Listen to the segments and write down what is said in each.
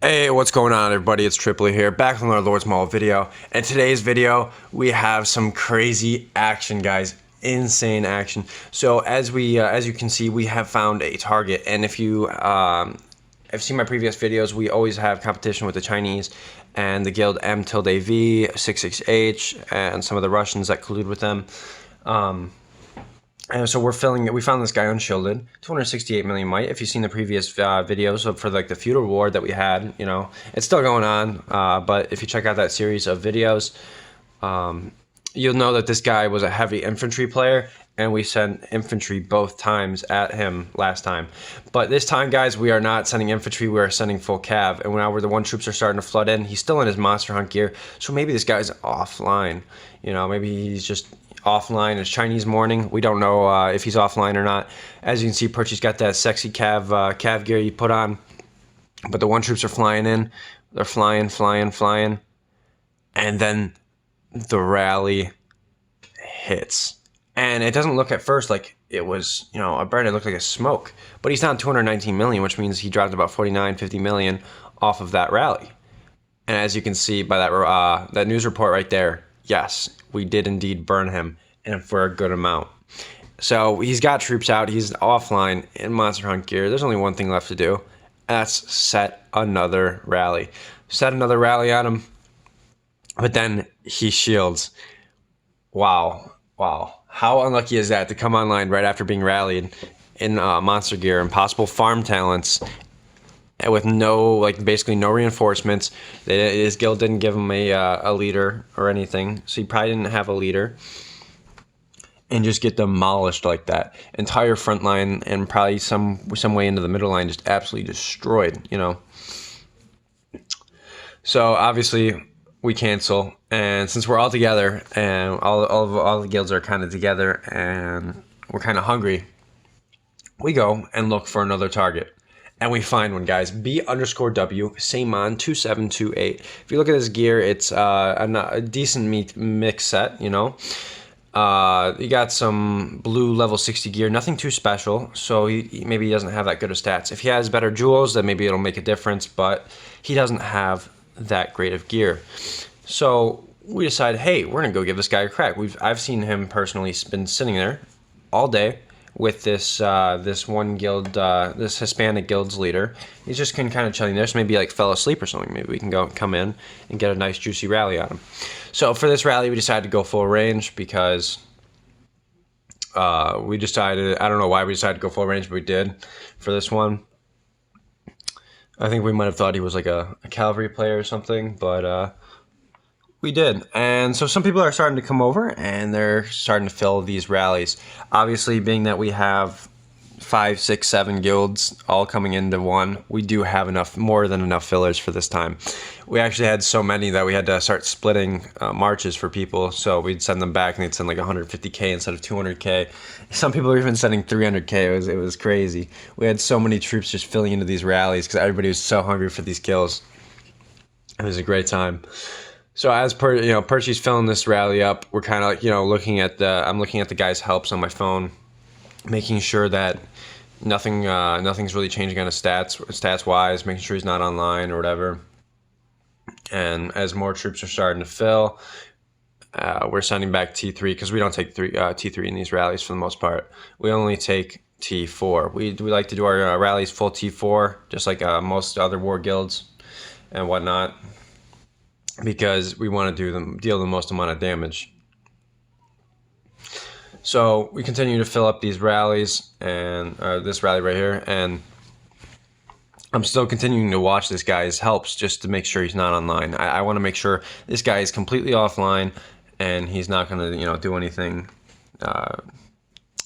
Hey, what's going on, everybody? It's Tripoli here, back from our Lord's Mall video. In today's video, we have some crazy action, guys. Insane action. So as you can see, we have found a target, and if you have seen my previous videos, we always have competition with the Chinese and the guild M tilde V, 66H, and some of the Russians that collude with them. And so we found this guy unshielded, 268 million might. If you've seen the previous videos for like the feudal war that we had, you know, it's still going on. But if you check out that series of videos, you'll know that this guy was a heavy infantry player, and we sent infantry both times at him last time. But this time, guys, we are not sending infantry, we are sending full cav. And now the one troops are starting to flood in. He's still in his monster hunt gear, so maybe this guy's offline. You know, maybe he's just offline. It's Chinese morning. We don't know if he's offline or not. As you can see, Perchy's got that sexy cav gear you put on. But the one troops are flying in. They're flying. And then the rally hits. And it doesn't look at first like it was, you know, a burn. It looked like a smoke. But he's down 219 million, which means he dropped about 49, 50 million off of that rally. And as you can see by that news report right there, yes, we did indeed burn him, and for a good amount. So he's got troops out. He's offline in monster hunt gear. There's only one thing left to do. That's set another rally. Set another rally on him. But then he shields. Wow. How unlucky is that to come online right after being rallied in monster gear, impossible farm talents, with no, like, basically no reinforcements. His guild didn't give him a leader or anything, so he probably didn't have a leader. And just get demolished like that. Entire front line and probably some way into the middle line just absolutely destroyed, you know. So obviously we cancel, and since we're all together and all the guilds are kind of together and we're kind of hungry, we go and look for another target. And we find one, guys. B_W, Samon 2728. If you look at his gear, it's a decent mix set, you know. He got some blue level 60 gear, nothing too special, so maybe he doesn't have that good of stats. If he has better jewels, then maybe it'll make a difference, but he doesn't have that great of gear. So we decided, hey, we're gonna go give this guy a crack. I've seen him personally been sitting there all day with this one guild, this Hispanic guild's leader. He's just kind of chilling there, so maybe like fell asleep or something. Maybe we can come in and get a nice juicy rally on him. So for this rally, we decided to go full range because we decided, I don't know why we decided to go full range, but we did for this one. I think we might have thought he was like a cavalry player or something, but we did. And so some people are starting to come over and they're starting to fill these rallies. Obviously, being that we have 5, 6, 7 guilds all coming into one, we do have more than enough fillers for this time. We actually had so many that we had to start splitting marches for people. So we'd send them back and they'd send like 150k instead of 200k. Some people were even sending 300k. It was crazy. We had so many troops just filling into these rallies because everybody was so hungry for these kills. It was a great time. So as Perchy's filling this rally up, we're kind of, I'm looking at the guy's helps on my phone, making sure that nothing's really changing on his stats wise, making sure he's not online or whatever. And as more troops are starting to fill, we're sending back T3 because we don't take T3 in these rallies for the most part. We only take T4. We like to do our rallies full T4, just like most other war guilds and whatnot, because we want to deal the most amount of damage. So we continue to fill up these rallies, and this rally right here, and I'm still continuing to watch this guy's helps just to make sure he's not online. I want to make sure this guy is completely offline and he's not going to do anything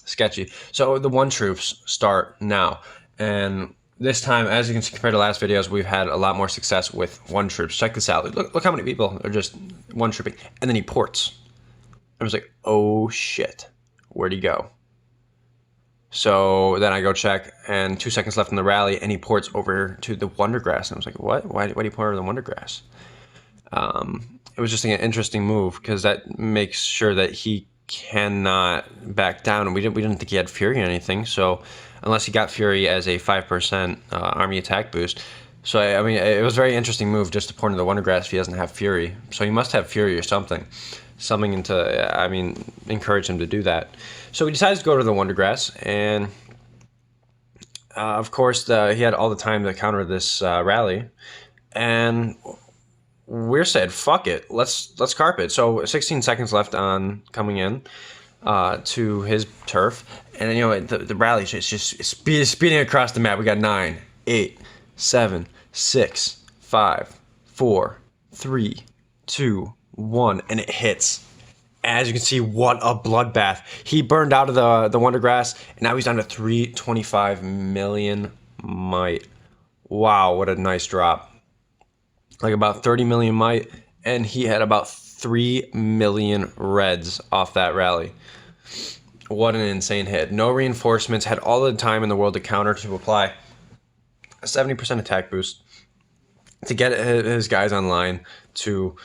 sketchy. So the one troops start now, and this time, as you can see, compared to last videos, we've had a lot more success with one troops. Check this out. Look how many people are just one trooping. And then he ports. I was like, oh shit, where'd he go? So then I go check, and 2 seconds left in the rally, and he ports over to the Wondergrass. And I was like, what? Why did he port over the Wondergrass? It was just an interesting move because that makes sure that he cannot back down. And we didn't think he had Fury or anything. So unless he got Fury as a 5% army attack boost. So I mean, it was a very interesting move just to pour into the Wondergrass if he doesn't have Fury. So he must have Fury or something to, I mean, encourage him to do that. So he decides to go to the Wondergrass, and of course he had all the time to counter this rally, and we're said, fuck it, let's carp it. So 16 seconds left on coming in to his turf, and then, you know, the rally is just speeding across the map. We got 9, 8, 7, 6, 5, 4, 3, 2, 1, and it hits. As you can see, what a bloodbath. He burned out of the Wondergrass, and now he's down to 325 million might. Wow, what a nice drop. Like about 30 million might, and he had about 3 million reds off that rally. What an insane hit. No reinforcements, had all the time in the world to counter, to apply a 70% attack boost, to get his guys online, to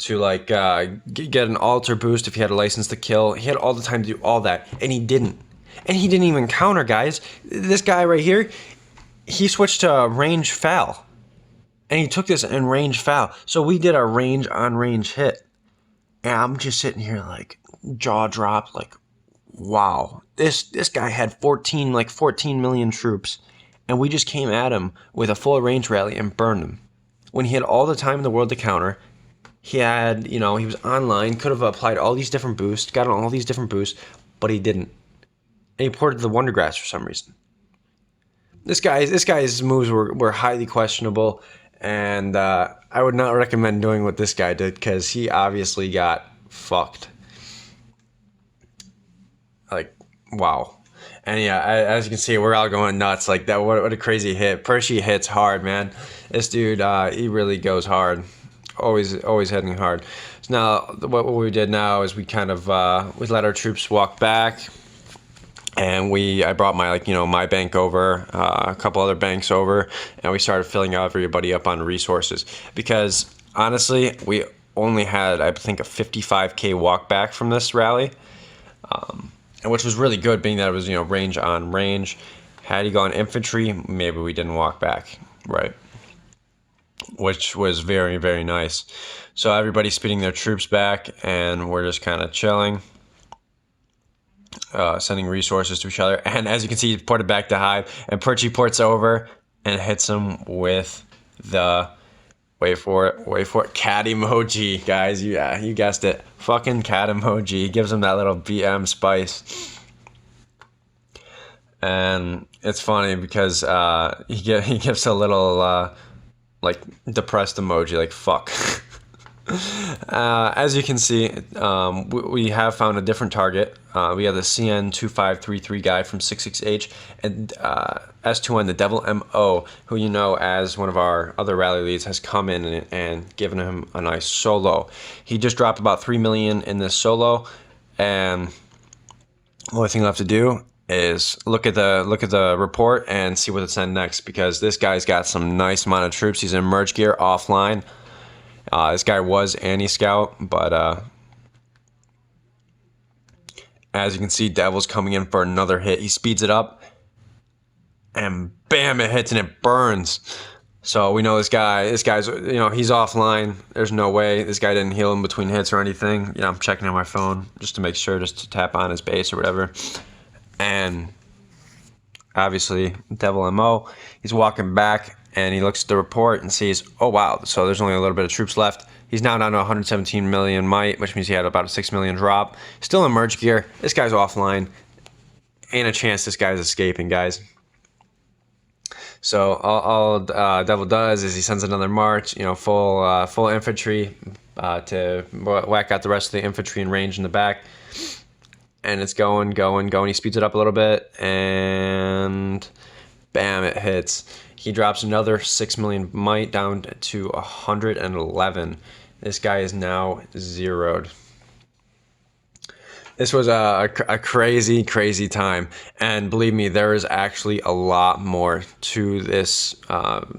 like get an altar boost if he had a license to kill. He had all the time to do all that, and he didn't. And he didn't even counter, guys. This guy right here, he switched to range foul, and he took this in range foul. So we did a range on range hit, and I'm just sitting here like jaw dropped, like, wow. This guy had 14 million troops, and we just came at him with a full range rally and burned him. When he had all the time in the world to counter, he had, you know, he was online, could have applied all these different boosts, got on all these different boosts, but he didn't. And he ported the Wondergrass for some reason. This guy's moves were highly questionable, and I would not recommend doing what this guy did, because he obviously got fucked. Like, wow. And yeah, as you can see, we're all going nuts. Like that, what a crazy hit. Percy hits hard, man. This dude, he really goes hard. Always hitting hard. So now, what we did now is we kind of we let our troops walk back, and I brought my bank over, a couple other banks over, and we started filling everybody up on resources, because honestly, we only had, I think, a 55k walk back from this rally, and which was really good, being that it was, you know, range on range. Had he gone infantry, maybe we didn't walk back, right? Which was very, very nice. So everybody's speeding their troops back, and we're just kind of chilling, sending resources to each other. And as you can see, he ported back to Hive, and Perchy ports over and hits him with the, wait for it, cat emoji, guys. You guessed it, fucking cat emoji. He gives him that little BM spice. And it's funny because he gives a little like depressed emoji, like fuck. As you can see, we have found a different target. We have the CN2533 guy from 66H, and S2N, the Devil MO, who you know as one of our other rally leads, has come in and given him a nice solo. He just dropped about 3 million in this solo, and the only thing left to do is look at the report and see what to send next, because this guy's got some nice amount of troops. He's in merge gear offline. This guy was anti-scout, but as you can see, Devil's coming in for another hit. He speeds it up, and bam, it hits and it burns. So we know this guy's, you know, he's offline. There's no way this guy didn't heal him between hits or anything. You know, I'm checking on my phone just to make sure, just to tap on his base or whatever. And obviously, Devil MO, he's walking back, and he looks at the report and sees, oh wow, so there's only a little bit of troops left. He's now down to 117 million might, which means he had about a 6 million drop. Still in merge gear. This guy's offline. Ain't a chance this guy's escaping, guys. So all Devil does is he sends another march, you know, full infantry to whack out the rest of the infantry in range in the back. And it's going. He speeds it up a little bit, and bam, it hits. He drops another 6 million might down to 111. This guy is now zeroed. This was a crazy, crazy time. And believe me, there is actually a lot more to this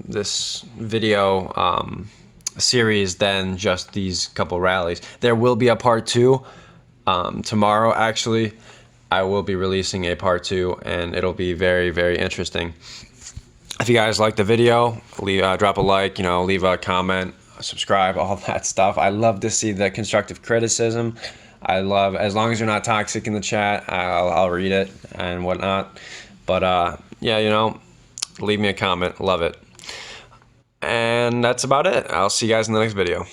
this video series than just these couple rallies. There will be a part 2. Tomorrow, actually, I will be releasing a part 2, and it'll be very, very interesting. If you guys like the video, drop a like, leave a comment, subscribe, all that stuff. I love to see the constructive criticism. I love, as long as you're not toxic in the chat, I'll read it and whatnot. But yeah, leave me a comment. Love it. And that's about it. I'll see you guys in the next video.